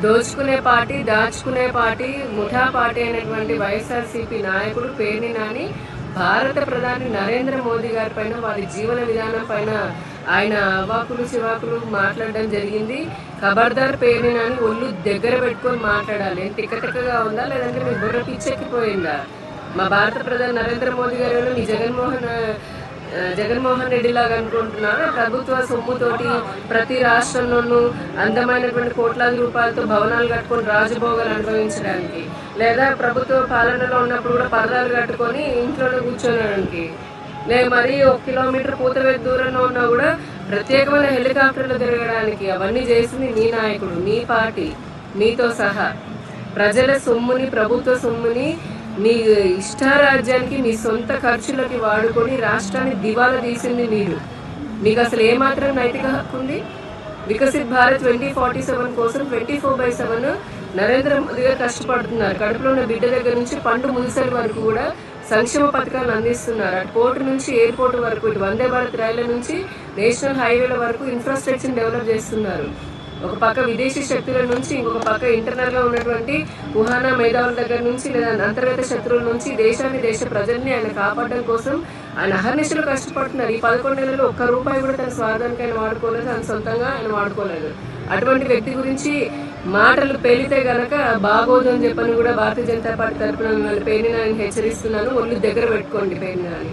దోచుకునే పార్టీ, దాచుకునే పార్టీ, ముఠా పార్టీ అయినటువంటి వైఎస్ఆర్సీపీ నాయకుడు పేర్ని నాని భారత ప్రధాని నరేంద్ర మోదీ గారి పైన, వారి జీవన విధానం పైన ఆయన అవాకులు చివాకులు మాట్లాడడం జరిగింది. ఖబర్దార్ పేర్ని నాని, ఒళ్ళు దగ్గర పెట్టుకొని మాట్లాడాలి. తిక్కగా ఉందా లేదంటే మీ బుర్ర పిచ్చెక్కిపోయిందా? మా భారత ప్రధాని నరేంద్ర మోదీ గారు మీ జగన్మోహన్ రెడ్డి లాగా అనుకుంటున్నారా? ప్రభుత్వ సొమ్ముతోటి ప్రతి రాష్ట్రంలోనూ అందమైనటువంటి కోట్లాది రూపాయలతో భవనాలు కట్టుకొని రాజభోగాలు అనుభవించడానికి, లేదా ప్రభుత్వ పాలనలో ఉన్నప్పుడు కూడా పరదాలు కట్టుకొని ఇంట్లోనే కూర్చోడానికి, లేదు మరి 1 కిలోమీటర్ పూతవేది దూరంలో ఉన్నా కూడా ప్రత్యేకమైన హెలికాప్టర్లు తిరగడానికి, అవన్నీ చేసింది మీ నాయకుడు, మీ పార్టీ, మీతో సహా. ప్రజల సొమ్ముని, ప్రభుత్వ సొమ్ముని మీ ఇష్టారాజ్యానికి, మీ సొంత ఖర్చులకి వాడుకొని రాష్ట్రాన్ని దివాలా తీసింది మీరు. మీకు అసలు ఏమాత్రం నైతిక హక్కు ఉంది? వికసిత్ భారత్ 2047 కోసం 24/7 నరేంద్ర మోదీ గారు కష్టపడుతున్నారు. కడుపులో ఉన్న బిడ్డ దగ్గర నుంచి పండు ముదిసలి వరకు కూడా సంక్షేమ పథకాలు అందిస్తున్నారు. అటు పోర్టు నుంచి ఎయిర్పోర్ట్ వరకు, ఇటు వందే భారత్ రైళ్ల నుంచి నేషనల్ హైవేల వరకు ఇన్ఫ్రాస్ట్రక్చర్ డెవలప్ చేస్తున్నారు. ఒక పక్క విదేశీ శక్తుల నుంచి, ఇంకొక పక్క ఇంటర్నల్గా ఉన్నటువంటి వుహానా మేధావుల దగ్గర నుంచి, లేదా అంతర్గత శత్రువుల నుంచి దేశాన్ని, దేశ ప్రజల్ని ఆయన కాపాడడం కోసం ఆయన అహర్నిశలు కష్టపడుతున్నారు. ఈ 11 నెలల్లో ఒక్క రూపాయి కూడా తన స్వార్థానికి ఆయన వాడుకోలేదు, తన సొంతంగా ఆయన వాడుకోలేదు. అటువంటి వ్యక్తి గురించి మాటలు పేలితే గనక బాగోదు అని చెప్పని కూడా భారతీయ జనతా పార్టీ తరఫున మిమ్మల్ని పేర్ని నాని హెచ్చరిస్తున్నాను. ఒళ్ళు దగ్గర పెట్టుకోండి పేర్ని నాని.